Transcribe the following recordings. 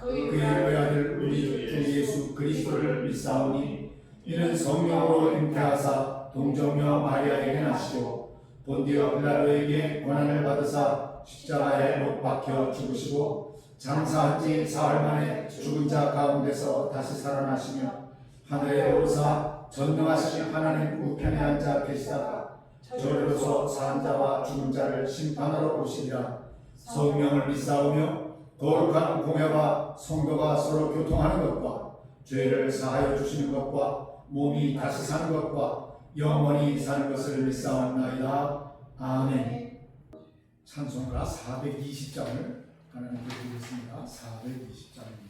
그의 아들 우리 주 예수 그리스도를 믿사오니 이는 성령으로 잉태하사 동정녀 마리아에게 나시고 본디오 빌라도에게 고난을 받으사 십자가에 못 박혀 죽으시고 장사한 지 사흘 만에 죽은 자 가운데서 다시 살아나시며 하늘에 오르사 전능하신 하나님 우편에 앉아 계시다가 저리로서 산 자와 죽은 자를 심판하러 오시리라. 성령을 믿사오며 거룩한 공회와 성도가 서로 교통하는 것과 죄를 사하여 주시는 것과 몸이 다시 사는 것과 영원히 사는 것을 믿사옵나이다. 아멘. 찬송가 420장을 하나님께 드리겠습니다. 420장입니다.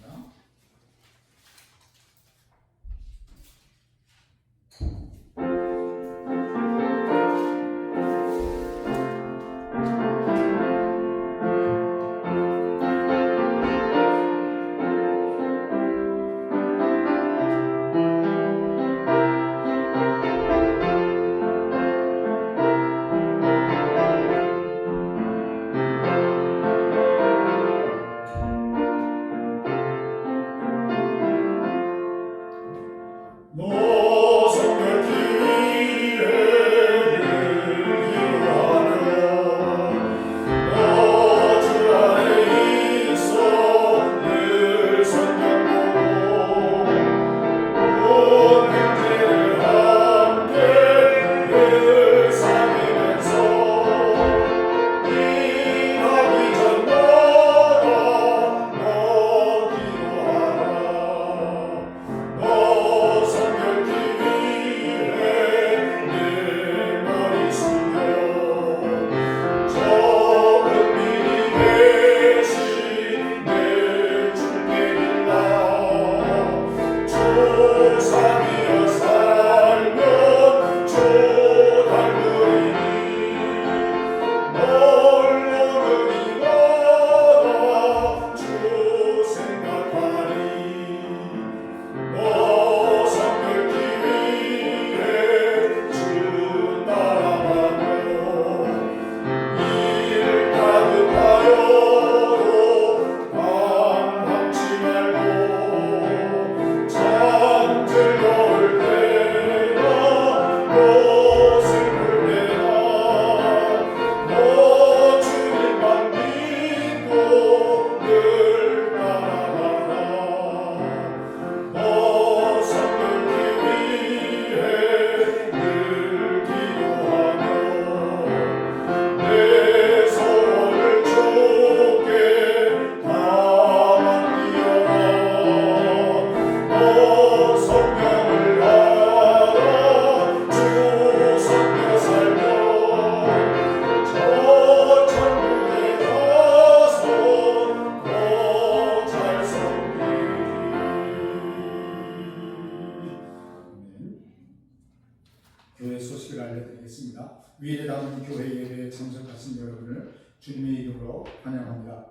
교회 소식을 알려드리겠습니다. 위에 남은 교회 예배에 참석하신 여러분을 주님의 이름으로 환영합니다.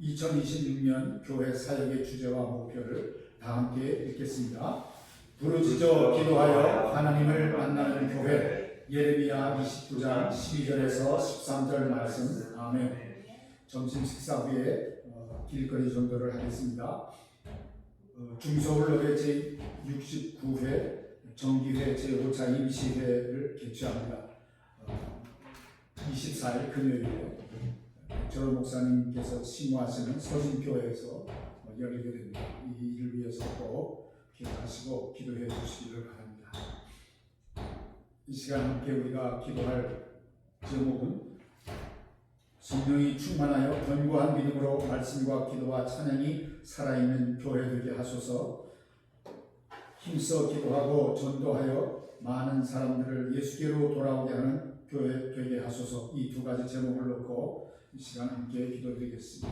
2026년 교회 사역의 주제와 목표를 다 함께 읽겠습니다. 부르짖어 기도하여 하나님을 만나는 교회. 예레미야 29장 12절에서 13절 말씀. 아멘. 점심 식사 후에 길거리 전도를 하겠습니다. 중서울로의 제69회 정기회 제5차 임시회를 개최합니다. 24일 금요일에 백철호 목사님께서 심호하시는 서진교회에서 열리게 됩니다. 이 일을 위해서 꼭 기도하시고 기도해 주시기를 바랍니다. 이 시간 함께 우리가 기도할 제목은 성령이 충만하여 견고한 믿음으로 말씀과 기도와 찬양이 살아있는 교회 되게 하소서. 힘써 기도하고 전도하여 많은 사람들을 예수께로 돌아오게 하는 교회 되게 하소서. 이 두 가지 제목을 놓고 이 시간 함께 기도드리겠습니다.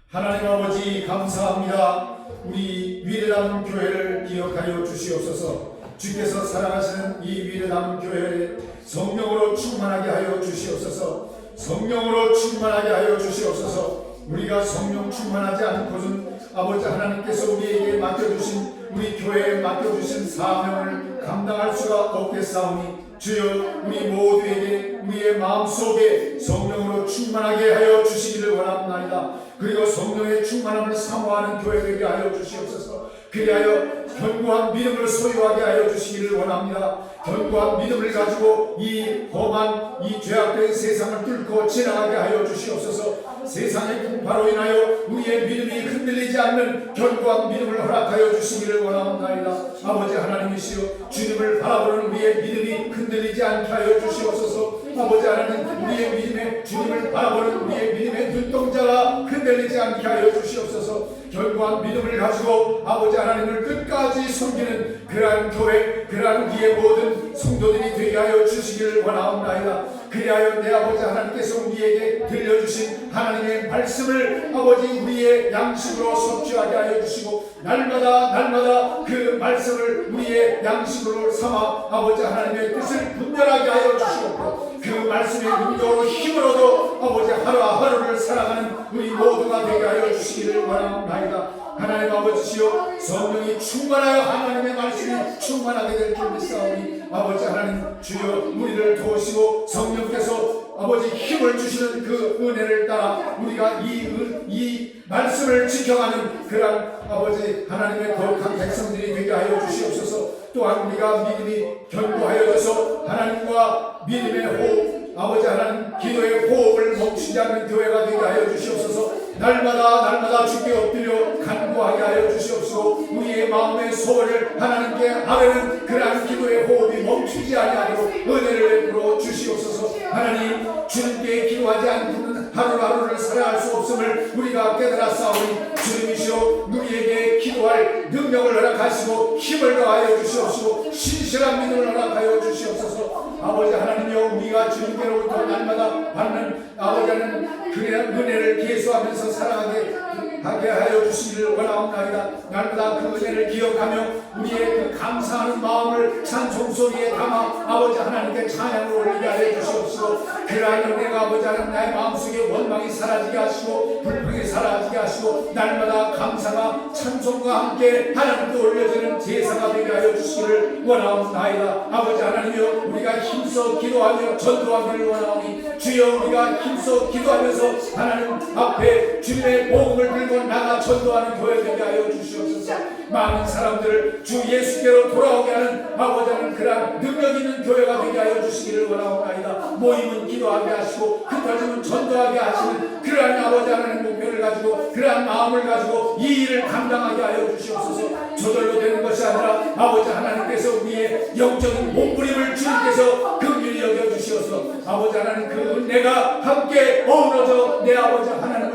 하나님 아버지 감사합니다. 우리 위례 남은 교회를 기억하여 주시옵소서. 주께서 사랑하시는 이 위례 남은 교회를 성령으로 충만하게 하여 주시옵소서. 성령으로 충만하게 하여 주시옵소서. 우리가 성령 충만하지 않고는 아버지 하나님께서 우리에게 맡겨주신 우리 교회에 맡겨주신 사명을 감당할 수가 없겠사오니 주여 우리 모두에게 우리의 마음속에 성령으로 충만하게 하여 주시기를 원합니다. 그리고 성령의 충만함을 사모하는 교회 되게 하여 주시옵소서. 그리하여 견고한 믿음을 소유하게 하여 주시기를 원합니다. 견고한 믿음을 가지고 이 험한 이 죄악된 세상을 뚫고 지나가게 하여 주시옵소서. 세상의 풍파로 인하여 우리의 믿음이 흔들리지 않는 견고한 믿음을 허락하여 주시기를 원합니다. 아버지 하나님이시여, 주님을 바라보는 우리의 믿음이 흔들리지 않게 하여 주시옵소서. 아버지 하나님, 우리의 믿음에 주님을 바라보는 우리의 믿음의 눈동자가 흔들리지 않게 하여 주시옵소서. 견고한 믿음을 가지고 아버지 하나님을 끝까지 섬기는 그러한 교회, 그러한 우리의 모든 성도들이 되게 하여 주시기를 원하옵나이다. 그리하여 내 아버지 하나님께서 우리에게 들려주신 하나님의 말씀을 아버지 우리의 양식으로 섭취하게 하여 주시고, 날마다 그 말씀을 우리의 양식으로 삼아 아버지 하나님의 뜻을 분별하게 하여 주시고, 그 말씀의 능력으로 힘으로도 아버지 하루하루를 살아가는 우리 모두가 되게 하여 주시기를 원합니다. 하나님 아버지시여, 성령이 충만하여 하나님의 말씀이 충만하게 될 줄 믿사오니 아버지 하나님 주여, 우리를 도우시고 성령께서 아버지 힘을 주시는 그 은혜를 따라 우리가 이 말씀을 지켜가는 그런 아버지 하나님의 거룩한 백성들이 되게 하여 주시옵소서. 또한 우리가 믿음이 견고하여져서 하나님과 믿음의 호흡, 아버지 하나님 기도의 호흡을 멈추지 않는 교회가 되게 하여 주시옵소서. 날마다 주께 엎드려 간구하게 하여 주시옵시고, 우리의 마음의 소원을 하나님께 아뢰는 그러한 기도의 호흡이 멈추지 아니하도록 은혜를 베풀어 주시옵소서. 하나님, 주님께 기도하지 않고는 하루하루를 살아갈 수 없음을 우리가 깨달았사오니 주님이시여, 우리에게 기도할 능력을 허락하시고 힘을 더하여 주시옵시고 신실한 믿음을 허락하여 주시옵소서. 아버지 하나님이여, 우리가 주님께로부터 날마다 받는 아버지 하나님 그의 은혜를 계수하면서 살아가게 하여 주시기를 원하옵나이다. 날마다 그 은혜를 기억하며 우리의 그 감사하는 마음을 찬송 소리에 담아 아버지 하나님께 찬양을 올리게 하여 주시옵시고, 그러한 은혜가 아버지 하나님 나의 마음속에 원망이 사라지게 하시고 불평이 사라지게 하시고 날마다 감사가 찬송과 함께 하나님께 올려지는 제사가 되게 하여 주시기를 원하옵나이다. 아버지 하나님이여, 우리가 힘써 기도하며 전도하기를 원하오니 주여, 우리가 힘써 기도하면서 하나님 앞에 주님의 복음을 들고 나가 전도하는 교회 되게 하여 주시옵소서. 많은 사람들을 주 예수께로 돌아오게 하는 아버지 하나님 그러한 능력 있는 교회가 되게 하여 주시기를 원하옵나이다. 모임은 기도하게 하시고 흩어짐은 전도하게 하시는 그러한 아버지 하나님 목표를 가지고 그러한 마음을 가지고 이 일을 감당하게 하여 주시옵소서. 저절로 되는 것이 아니라 아버지 하나님께서 우리의 영적인 몸부림을 주님께서 긍휼히 여겨 주시옵소서. 아버지 하나님 그 은혜가 함께 어우러져 내 아버지 하나님을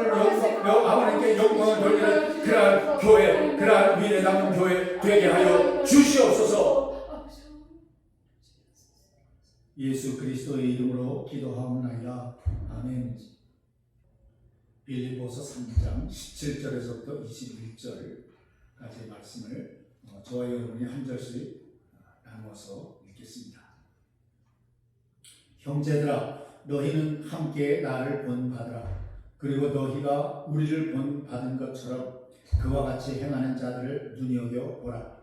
하나님께 영광을 돌리는 그러한 교회, 그러한 위에 남은 교회 되게 하여 주시옵소서. 예수 그리스도의 이름으로 기도하옵나이다. 아멘. 빌립보서 3장 17절에서부터 21절까지의 말씀을 저와 여러분이 한 절씩 나누어서 읽겠습니다. 형제들아, 너희는 함께 나를 본받으라. 그리고 너희가 우리를 본받은 것처럼 그와 같이 행하는 자들을 눈여겨보라.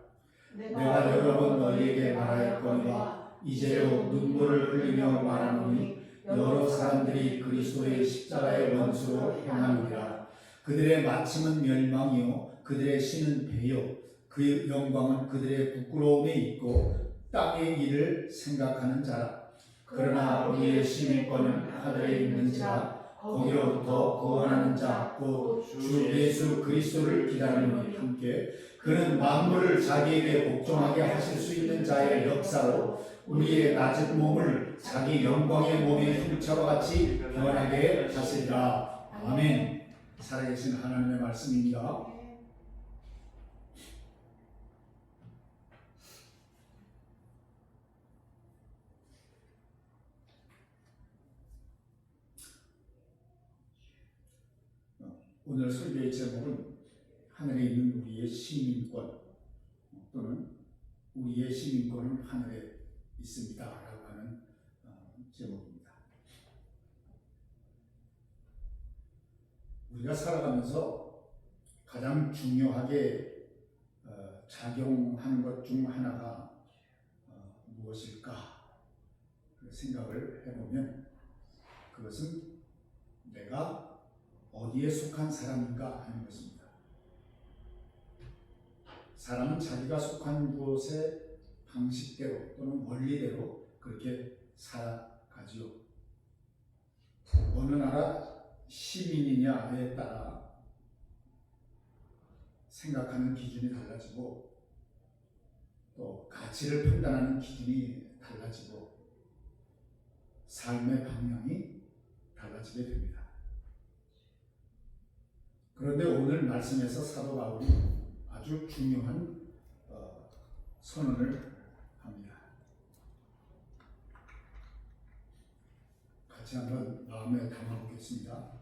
내가 여러 번 너희에게 말하였거니와 이제로 눈물을 흘리며 말하노니 여러 사람들이 그리스도의 십자가의 원수로 행하느니라. 그들의 마침은 멸망이요 그들의 신은 배요 그 영광은 그들의 부끄러움에 있고 땅의 일을 생각하는 자라. 그러나 우리의 시민권은 하늘에 있는지라. 거기로부터 구원하는 자 곧 주 예수 그리스도를 기다리는 함께 그는 만물을 자기에게 복종하게 하실 수 있는 자의 역사로 우리의 낮은 몸을 자기 영광의 몸의 형체와 같이 변하게 하시리라. 아멘. 살아계신 하나님의 말씀입니다. 오늘 설교의 제목은 하늘에 있는 우리의 시민권 또는 우리의 시민권은 하늘에 있습니다 라고 하는 제목입니다. 우리가 살아가면서 가장 중요하게 작용하는 것 중 하나가 무엇일까 생각을 해보면 그것은 내가 어디에 속한 사람인가 하는 것입니다. 사람은 자기가 속한 곳의 방식대로 또는 원리대로 그렇게 살아가지요. 어느 나라 시민이냐에 따라 생각하는 기준이 달라지고 또 가치를 판단하는 기준이 달라지고 삶의 방향이 달라지게 됩니다. 그런데 오늘 말씀에서 사도 바울이 아주 중요한 선언을 합니다. 같이 한번 마음에 담아보겠습니다.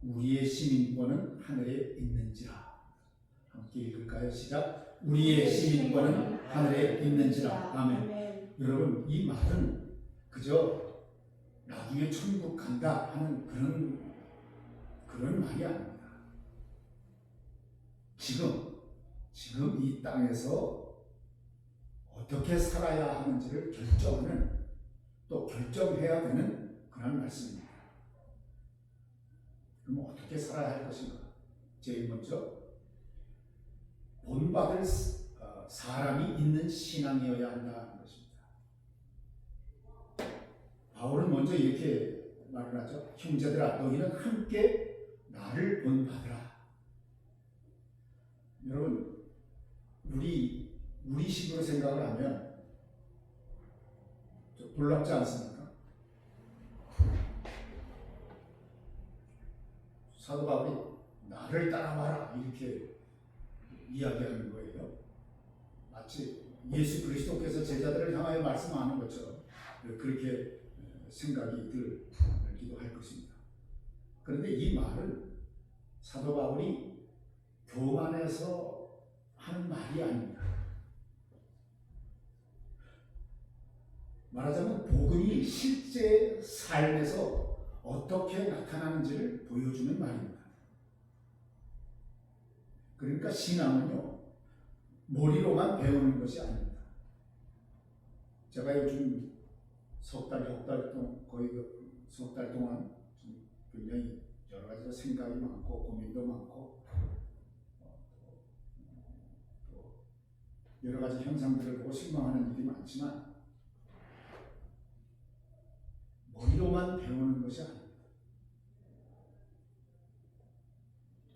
우리의 시민권은 하늘에 있는지라. 함께 읽을까요? 시작. 우리의 시민권은 하늘에 있는지라. 아멘. 여러분, 이 말은 그저 나중에 천국 간다 하는 그런 말이 아닙니다. 지금 이 땅에서 어떻게 살아야 하는지를 결정하는, 또 결정해야 되는 그런 말씀입니다. 그럼 어떻게 살아야 할 것인가? 제일 먼저 본받을 사람이 있는 신앙이어야 한다는 것입니다. 바울은 먼저 이렇게 말을 하죠. 형제들아, 너희는 함께 나를 본받으라. 여러분, 우리식으로 생각을 하면 좀 놀랍지 않습니까? 사도 바울이 나를 따라와라 이렇게 이야기하는 거예요. 마치 예수 그리스도께서 제자들을 향하여 말씀하는 것처럼 그렇게 생각이 들기도 할 것입니다. 그런데 이 말은 사도 바울이 교만해서 하는 말이 아닙니다. 말하자면 복음이 실제 삶에서 어떻게 나타나는지를 보여주는 말입니다. 그러니까 신앙은요, 머리로만 배우는 것이 아닙니다. 제가 요즘 석 달 동안 굉장히 여러 가지 생각이 많고 고민도 많고 또 여러 가지 현상들을 보고 실망하는 일이 많지만 머리로만 배우는 것이 아닙니다.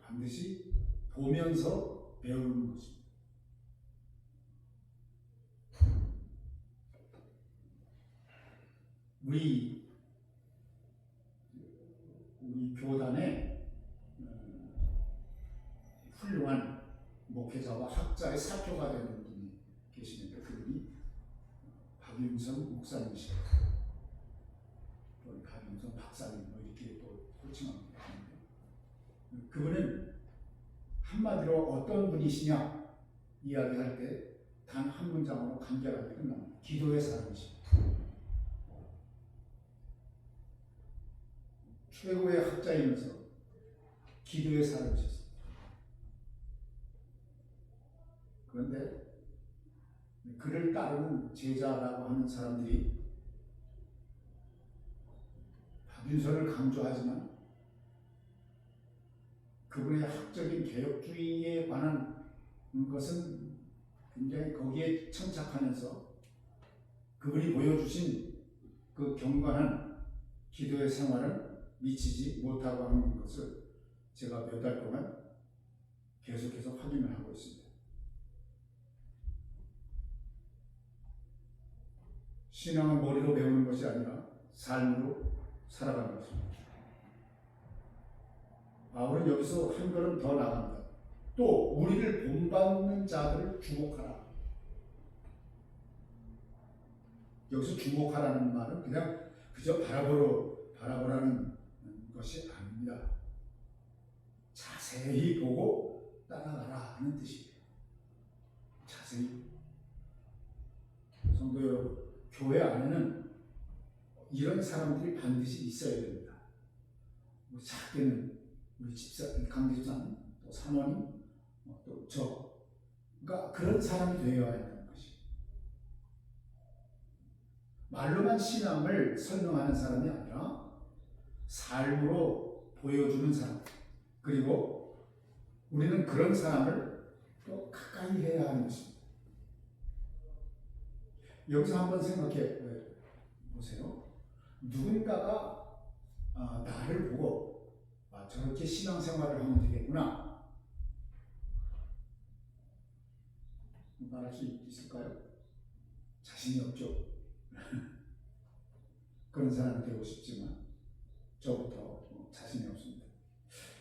반드시 보면서 배우는 것입니다. 우리 교단에 훌륭한 목회자와 학자의 사표가 되는 분이 계시는데 그분이 박윤성 목사님이십니다. 또는 박윤성 박사님 이렇게 또 호칭합니다. 그분은 한마디로 어떤 분이시냐 이야기할 때 단 한 문장으로 간결하게 끝납니다. 기도의 사람이십니다. 최고의 학자이면서 기도의 사람이셨습니다. 그런데 그를 따르는 제자라고 하는 사람들이 박윤서를 강조하지만 그분의 학적인 개혁주의에 관한 것은 굉장히 거기에 천착하면서 그분이 보여주신 그 경건한 기도의 생활은 미치지 못하고 하는 것을 제가 몇 달 동안 계속해서 확인을 하고 있습니다. 신앙은 머리로 배우는 것이 아니라 삶으로 살아가는 것입니다. 바울은 여기서 한 걸음 더 나갑니다. 또 우리를 본받는 자들을 주목하라. 여기서 주목하라는 말은 그냥 그저 바라보라는 것이 아닙니다. 자세히 보고 따라가라 하는 뜻이에요. 자세히. 성도 여러분, 교회 안에는 이런 사람들이 반드시 있어야 됩니다. 작게는 우리 집사, 강집사님, 또 사모님, 또 저. 그러니까 그런 사람이 되어야 한다는 것이. 말로만 신앙을 설명하는 사람이 아니라 삶으로 보여주는 사람, 그리고 우리는 그런 사람을 또 가까이 해야 하는 것입니다. 여기서 한번 생각해 보세요. 누군가가 나를 보고 저렇게 신앙생활을 하면 되겠구나 말할 수 있을까요? 자신이 없죠. 그런 사람이 되고 싶지만 저부터 자신이 없습니다.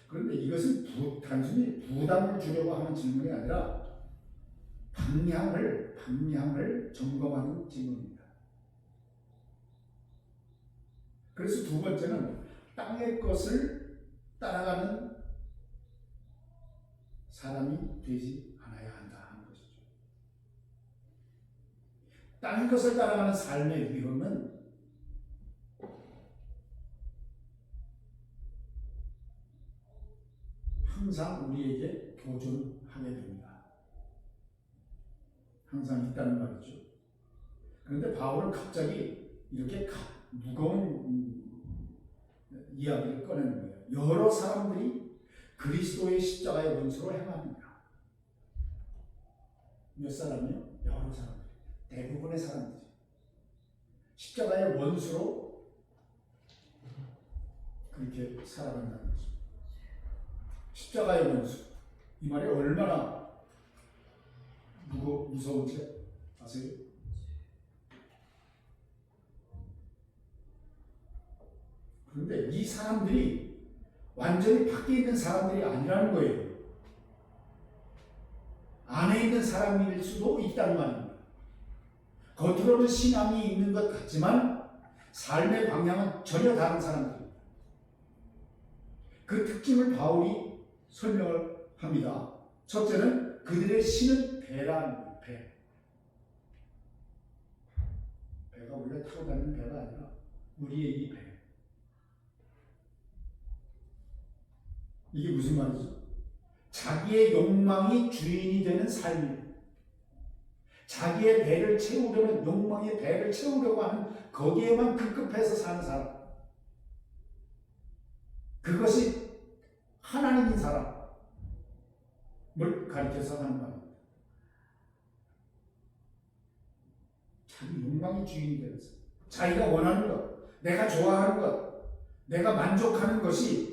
그런데 이것은 단순히 부담을 주려고 하는 질문이 아니라 방향을 점검하는 질문입니다. 그래서 두 번째는 땅의 것을 따라가는 사람이 되지 않아야 한다 하는 것이죠. 땅의 것을 따라가는 삶의 위험은 항상 우리에게 도전하게 됩니다. 항상 있다는 말이죠. 그런데 바울은 갑자기 이렇게 무거운 이야기를 꺼내는 거예요. 여러 사람들이 그리스도의 십자가의 원수로 행합니다. 몇 사람이요? 여러 사람들. 대부분의 사람들이 십자가의 원수로 그렇게 살아간다는 거죠. 십자가의 원수. 이 말이 얼마나 무서운지 아세요? 그런데 이 사람들이 완전히 밖에 있는 사람들이 아니라는 거예요. 안에 있는 사람일 수도 있다는 말입니다. 겉으로는 신앙이 있는 것 같지만 삶의 방향은 전혀 다른 사람들입니다. 그 특징을 바울이 설명을 합니다. 첫째는 그들의 신은 배라는 배. 배가 원래 타고 다니는 배가 아니라 우리의 이 배. 이게 무슨 말이죠? 자기의 욕망이 주인이 되는 삶입니다. 자기의 배를 채우려면 욕망의 배를 채우려고 하는 거기에만 급급해서 사는 사람. 그것이 하나님인 사람을 가리켜서 하는 말입니다. 자기 욕망이 주인이 되는 사람. 자기가 원하는 것, 내가 좋아하는 것, 내가 만족하는 것이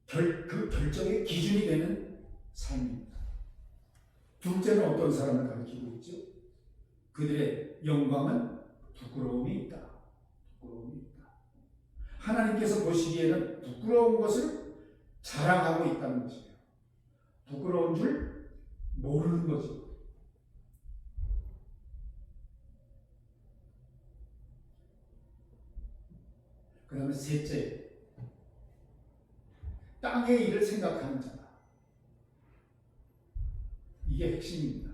그 결정의 기준이 되는 삶입니다. 둘째는 어떤 사람을 가리키고 있죠? 그들의 영광은 부끄러움이 있다. 부끄러움이 있다. 하나님께서 보시기에는 부끄러운 것을 자랑하고 있다는 것이에요. 부끄러운 줄 모르는 거죠. 그 다음에 셋째, 땅의 일을 생각하는 자다. 이게 핵심입니다.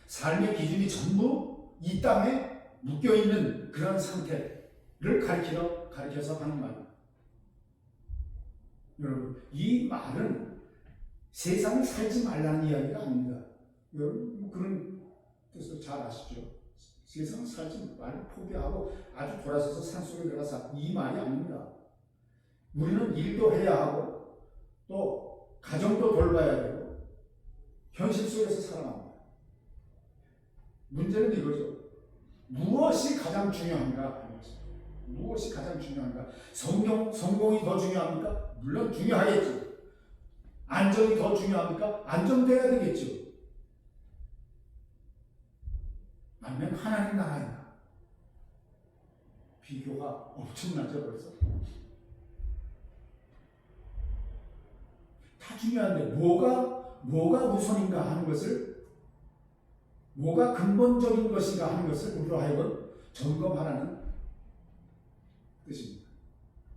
삶의 기준이 전부 이 땅에 묶여있는 그런 상태를 가리켜서 하는 말입니다. 여러분, 이 말은 세상을 살지 말라는 이야기가 아닙니다. 여러분, 그런 뜻을 잘 아시죠? 세상을 살지 말고 포기하고 아주 돌아서서 산속에 들어가서 이 말이 아닙니다. 우리는 일도 해야 하고 또 가정도 돌봐야 되고 현실 속에서 살아갑니다. 문제는 이거죠. 무엇이 가장 중요한가 하는 것입니다. 무엇이 가장 중요한가? 성공이 더 중요합니까? 물론 중요하겠죠. 안정이 더 중요합니까? 안정돼야 되겠죠. 아니면 하나님 나라인가? 비교가 엄청나죠 벌써. 다 중요한데 뭐가 우선인가 하는 것을, 뭐가 근본적인 것인가 하는 것을 우리로 하여금 점검하라는 뜻입니다.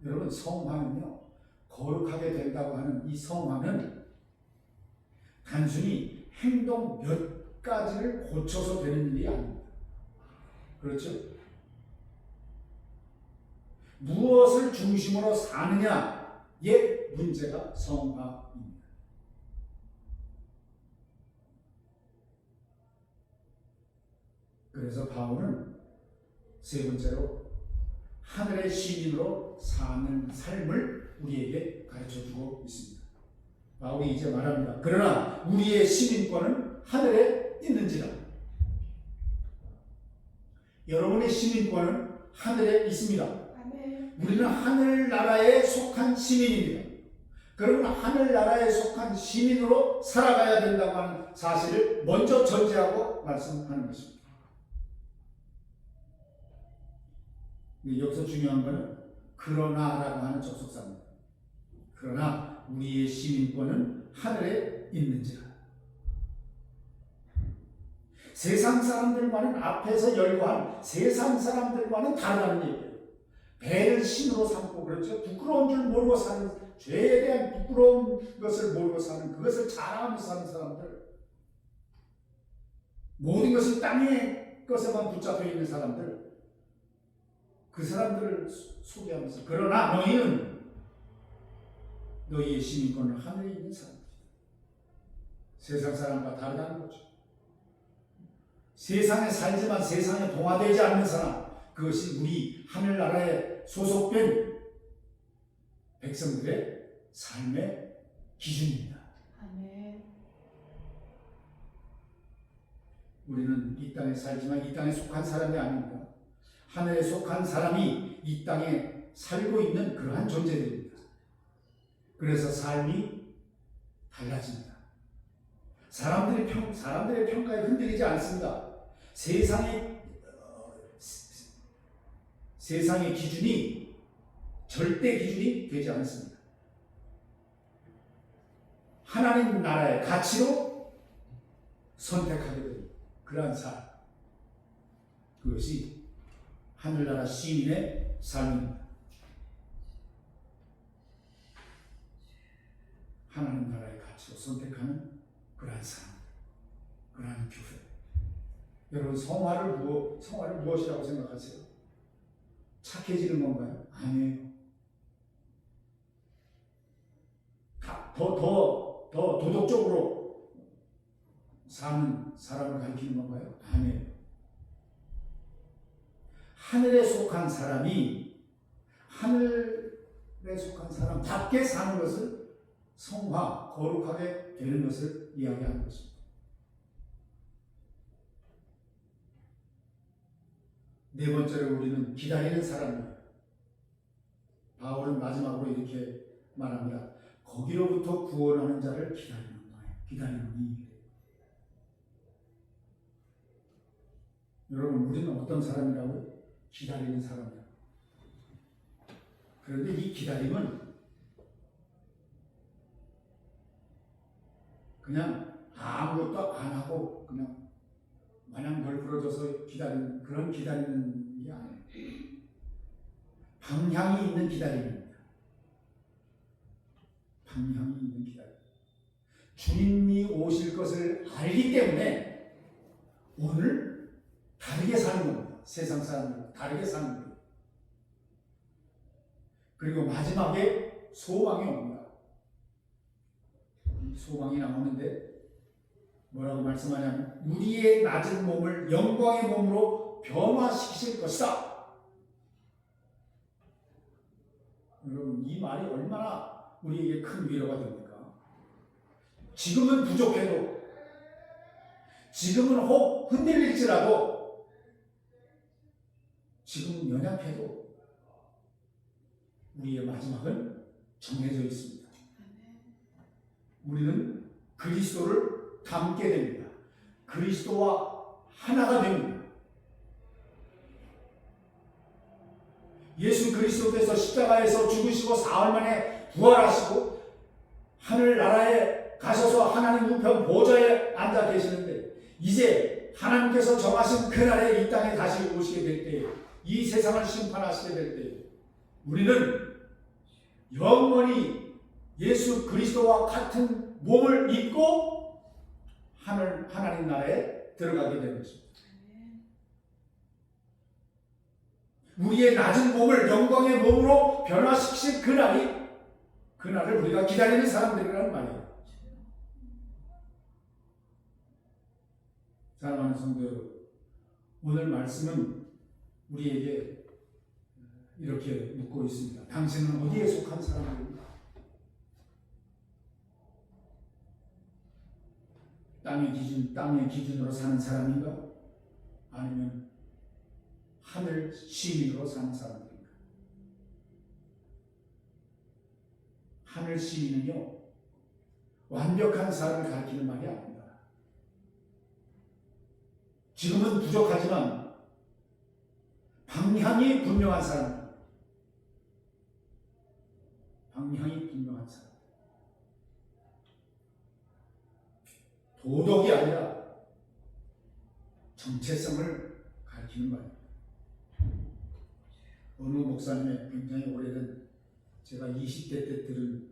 여러분, 성화는요, 거룩하게 된다고 하는 이 성화는 단순히 행동 몇 가지를 고쳐서 되는 일이 아닙니다. 그렇죠? 무엇을 중심으로 사느냐의 문제가 성화입니다. 그래서 바울은 세 번째로 하늘의 시민으로 사는 삶을 우리에게 가르쳐주고 있습니다. 바울이 이제 말합니다. 그러나 우리의 시민권은 하늘에 있는지라. 여러분의 시민권은 하늘에 있습니다. 우리는 하늘나라에 속한 시민입니다. 그러면 하늘나라에 속한 시민으로 살아가야 된다고 하는 사실을 먼저 전제하고 말씀하는 것입니다. 여기서 중요한 것은 그러나라고 하는 접속사입니다. 그러나 우리의 시민권은 하늘에 있는지라. 세상 사람들과는 앞에서 열거한 세상 사람들과는 다르다는 얘기예요. 배를 신으로 삼고 그렇죠. 부끄러운 줄 모르고 사는, 죄에 대한 부끄러운 것을 모르고 사는, 그것을 자랑하면서 사는 사람들, 모든 것이 땅의 것에만 붙잡혀 있는 사람들, 그 사람들을 소개하면서 그러나 너희는 너희의 시민권은 하늘에 있는 사람들이다. 세상 사람과 다르다는 거죠. 세상에 살지만 세상에 동화되지 않는 사람, 그것이 우리 하늘나라에 소속된 백성들의 삶의 기준입니다. 아멘. 우리는 이 땅에 살지만 이 땅에 속한 사람이 아닙니다. 하늘에 속한 사람이 이 땅에 살고 있는 그러한 존재들입니다. 그래서 삶이 달라집니다. 사람들의 평가에 흔들리지 않습니다. 세상의 기준이 절대 기준이 되지 않습니다. 하나님 나라의 가치로 선택하게 되는 그러한 삶, 그것이 하늘나라 시민의 삶입니다. 하나님 나라의 가치로 선택하는 그러한 삶, 그러한 교회. 여러분, 성화를 무엇이라고 생각하세요? 착해지는 건가요? 아니에요. 더 도덕적으로 사는 사람을 가리키는 건가요? 아니에요. 하늘에 속한 사람이 하늘에 속한 사람답게 사는 것을 성화, 거룩하게 되는 것을 이야기하는 것입니다. 네 번째로 우리는 기다리는 사람입니다. 바울은 마지막으로 이렇게 말합니다. 거기로부터 구원하는 자를 기다리노니. 여러분, 우리는 어떤 사람이라고요? 기다리는 사람이에요. 그런데 이 기다림은 그냥 아무것도 안 하고 그냥 마냥 널브러져서 기다리는 그런 기다리는 게 아니에요. 방향이 있는 기다림입니다. 방향이 있는 기다림. 주님이 오실 것을 알기 때문에 오늘 다르게 사는 겁니다. 세상 사람들과 다르게 사는 거예요. 그리고 마지막에 소망이 옵니다. 소망이 나오는데 뭐라고 말씀하냐면 우리의 낮은 몸을 영광의 몸으로 변화시키실 것이다. 여러분, 이 말이 얼마나 우리에게 큰 위로가 됩니까? 지금은 부족해도, 지금은 혹 흔들릴지라도, 지금은 연약해도 우리의 마지막은 정해져 있습니다. 우리는 그리스도를 닮게 됩니다. 그리스도와 하나가 됩니다. 예수 그리스도께서 십자가에서 죽으시고 사흘 만에 부활하시고 하늘나라에 가셔서 하나님 우편 보좌에 앉아 계시는데, 이제 하나님께서 정하신 그날에 이 땅에 다시 오시게 될 때에, 이 세상을 심판하시게 될 때에 우리는 영원히 예수 그리스도와 같은 몸을 입고 하나님 나라에 들어가게 되는 것입니다. 우리의 낮은 몸을 영광의 몸으로 변화시키신 그날을 우리가 기다리는 사람들이라는 말이에요. 사랑하는 성도 여러분, 오늘 말씀은 우리에게 이렇게 묻고 있습니다. 당신은 어디에 속한 사람입니까? 땅의 기준으로 사는 사람인가? 아니면 하늘 시민으로 사는 사람들인가? 하늘 시민은요, 완벽한 삶을 가리키는 말이 아닙니다. 지금은 부족하지만 방향이 분명한 사람, 방향이 분명한 사람, 도덕이 아니라 정체성을 가리키는 말입니다. 어느 목사님의 굉장히 오래된, 제가 20대 때 들은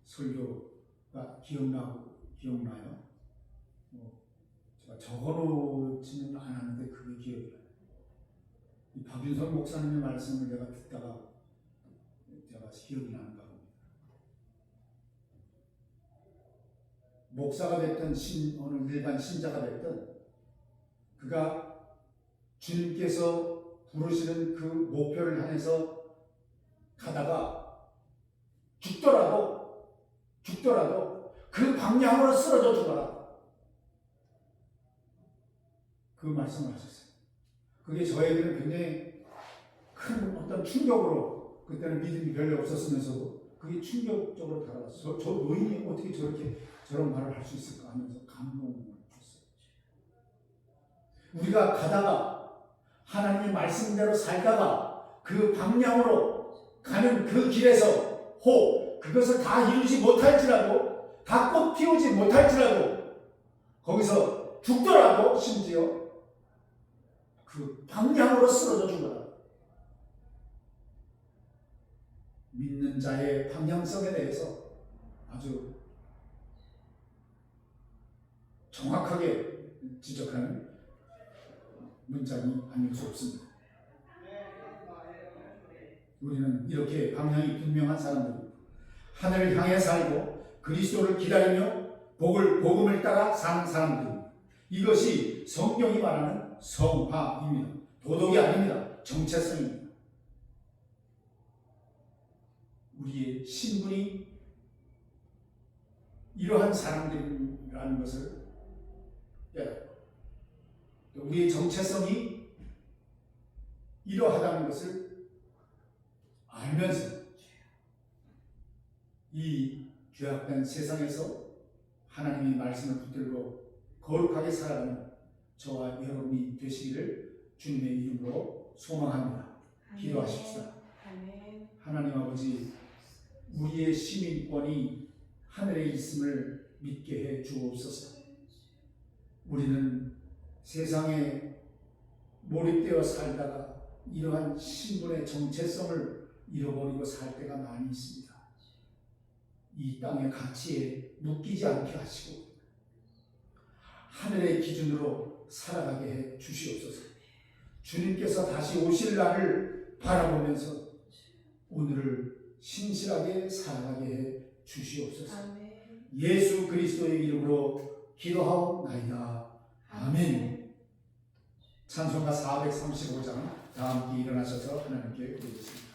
설교가 기억나요? 제가 적어놓지는 않았는데 그게 기억이 나요. 이 박윤선 목사님의 말씀을 내가 듣다가 제가 기억이 나는가 봅니다. 목사가 됐든 어느 일반 신자가 됐든 그가 주님께서 부르시는 그 목표를 향해서 가다가 죽더라도 그 방향으로 쓰러져 죽어라. 그 말씀을 하셨어요. 그게 저에게는 굉장히 큰 어떤 충격으로, 그때는 믿음이 별로 없었으면서도 그게 충격적으로 다가왔어요. 저 노인이 어떻게 저런 말을 할 수 있을까 하면서 감동을 줬어요. 우리가 가다가 하나님의 말씀대로 살다가 그 방향으로 가는 그 길에서 그것을 다 이루지 못할지라도, 다 꽃 피우지 못할지라도, 거기서 죽더라도 심지어 그 방향으로 쓰러져 죽어라. 믿는 자의 방향성에 대해서 아주 정확하게 지적하는 문장이 아닐 수 없습니다. 우리는 이렇게 방향이 분명한 사람들입니다. 하늘을 향해 살고 그리스도를 기다리며 복음을 따라 사는 사람들입니다. 이것이 성경이 말하는 성화입니다. 도덕이 아닙니다. 정체성입니다. 우리의 신분이 이러한 사람들이라는 것을 깨닫고, 우리의 정체성이 이러하다는 것을 알면서 이 죄악된 세상에서 하나님의 말씀을 붙들고 거룩하게 살아가는 저와 여러분이 되시기를 주님의 이름으로 소망합니다. 기도하십시다. 하나님 아버지, 우리의 시민권이 하늘에 있음을 믿게 해 주옵소서. 우리는 세상에 몰입되어 살다가 이러한 신분의 정체성을 잃어버리고 살 때가 많이 있습니다. 이 땅의 가치에 묶이지 않게 하시고 하늘의 기준으로 살아가게 해 주시옵소서. 주님께서 다시 오실 날을 바라보면서 오늘을 신실하게 살아가게 해 주시옵소서. 아멘. 예수 그리스도의 이름으로 기도하옵나이다. 아멘. 찬송가 435장 다 함께 일어나셔서 하나님께 드리겠습니다.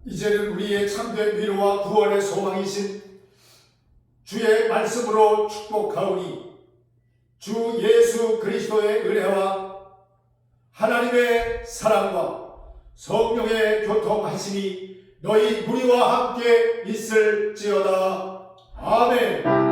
이제는 우리의 참된 위로와 구원의 소망이신 주의 말씀으로 축복하오니 주 예수 그리스도의 은혜와 하나님의 사랑과 성령의 교통하심이 너희 무리와 함께 있을지어다. 아멘.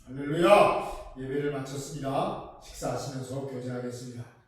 할렐루야. 예배를 마쳤습니다. 식사하시면서 교제하겠습니다.